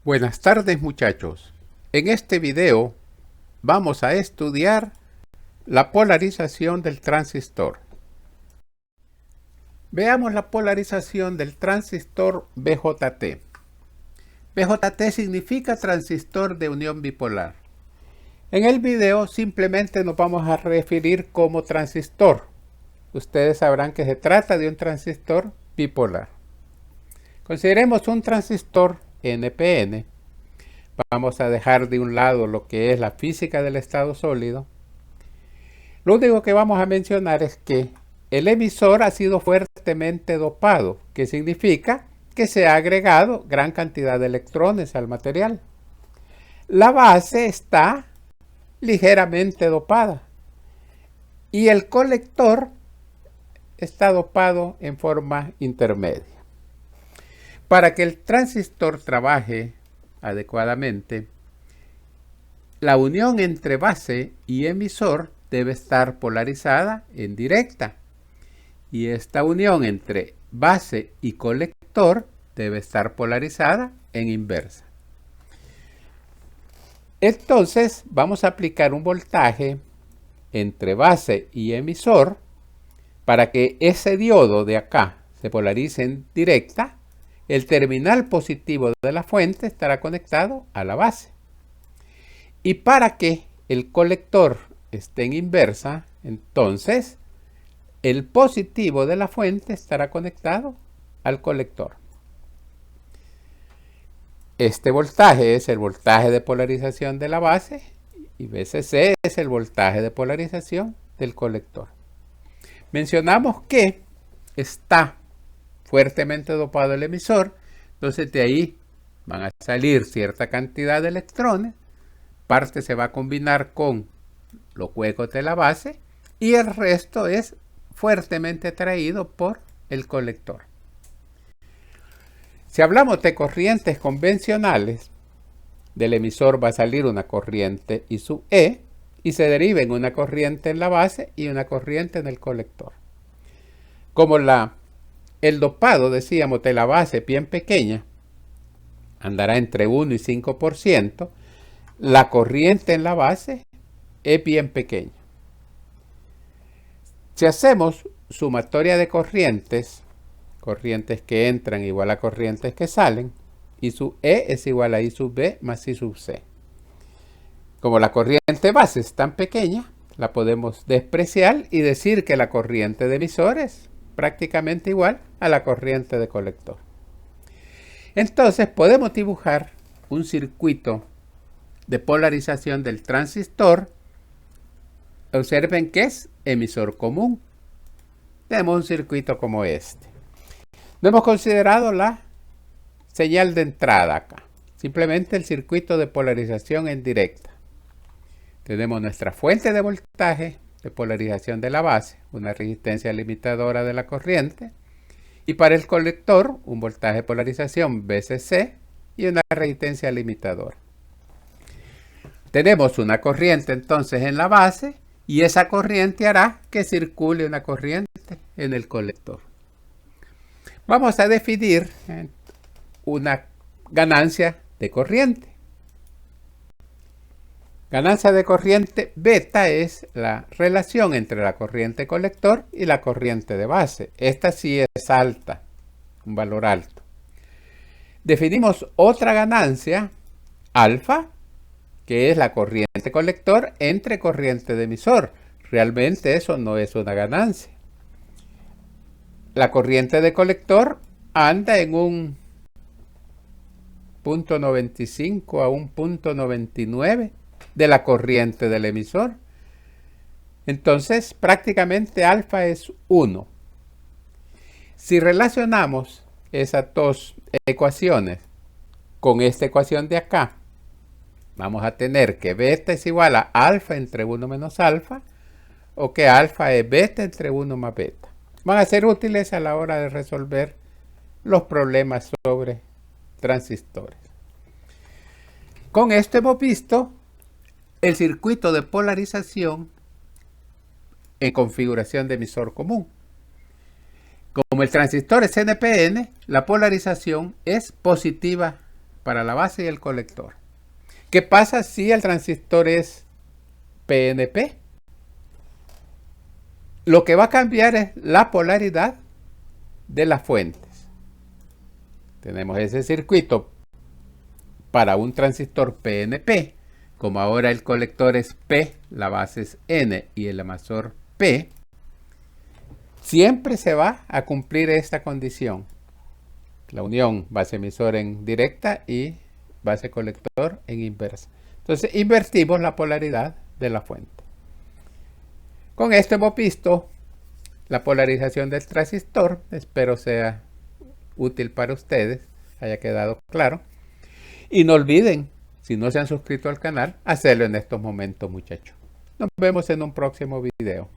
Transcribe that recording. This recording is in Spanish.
Buenas tardes muchachos. En este video vamos a estudiar la polarización del transistor. Veamos la polarización del transistor BJT. BJT significa transistor de unión bipolar. En el video simplemente nos vamos a referir como transistor. Ustedes sabrán que se trata de un transistor bipolar. Consideremos un transistor NPN. Vamos a dejar de un lado lo que es la física del estado sólido. Lo único que vamos a mencionar es que el emisor ha sido fuertemente dopado, que significa que se ha agregado gran cantidad de electrones al material. La base está ligeramente dopada y el colector está dopado en forma intermedia. Para que el transistor trabaje adecuadamente, la unión entre base y emisor debe estar polarizada en directa, y esta unión entre base y colector debe estar polarizada en inversa. Entonces vamos a aplicar un voltaje entre base y emisor para que ese diodo de acá se polarice en directa. El terminal positivo de la fuente estará conectado a la base. Y para que el colector esté en inversa, entonces el positivo de la fuente estará conectado al colector. Este voltaje es el voltaje de polarización de la base y VCC es el voltaje de polarización del colector. Mencionamos que está fuertemente dopado el emisor, entonces de ahí van a salir cierta cantidad de electrones, parte se va a combinar con los huecos de la base y el resto es fuertemente atraído por el colector. Si hablamos de corrientes convencionales, del emisor va a salir una corriente I sub E y se deriva en una corriente en la base y una corriente en el colector. Como el dopado, decíamos, de la base bien pequeña, andará entre 1 y 5%, la corriente en la base es bien pequeña. Si hacemos sumatoria de corrientes que entran igual a corrientes que salen, I sub E es igual a I sub B más I sub C. Como la corriente base es tan pequeña, la podemos despreciar y decir que la corriente de emisor es prácticamente igual a la corriente de colector. Entonces podemos dibujar un circuito de polarización del transistor. Observen que es emisor común. Tenemos un circuito como este. No hemos considerado la señal de entrada acá. Simplemente el circuito de polarización en directa. Tenemos nuestra fuente de voltaje de polarización de la base, una resistencia limitadora de la corriente, y para el colector un voltaje de polarización VCC y una resistencia limitadora. Tenemos una corriente entonces en la base y esa corriente hará que circule una corriente en el colector. Vamos a definir una ganancia de corriente. Ganancia de corriente beta es la relación entre la corriente colector y la corriente de base. Esta sí es alta, un valor alto. Definimos otra ganancia, alfa, que es la corriente colector entre corriente de emisor. Realmente eso no es una ganancia. La corriente de colector anda en un 0.95 a un 0.99 de la corriente del emisor. Entonces prácticamente alfa es 1. Si relacionamos esas dos ecuaciones con esta ecuación de acá, vamos a tener que beta es igual a alfa entre 1 menos alfa, o que alfa es beta entre 1 más beta. Van a ser útiles a la hora de resolver los problemas sobre transistores. Con esto hemos visto el circuito de polarización en configuración de emisor común. Como el transistor es NPN, la polarización es positiva para la base y el colector. ¿Qué pasa si el transistor es PNP? Lo que va a cambiar es la polaridad de las fuentes. Tenemos ese circuito para un transistor PNP. Como ahora el colector es P, la base es N y el emisor P, siempre se va a cumplir esta condición. La unión base emisor en directa y base colector en inversa. Entonces invertimos la polaridad de la fuente. Con esto hemos visto la polarización del transistor. Espero sea útil para ustedes, haya quedado claro. Y no olviden, si no se han suscrito al canal, hacerlo en estos momentos, muchachos. Nos vemos en un próximo video.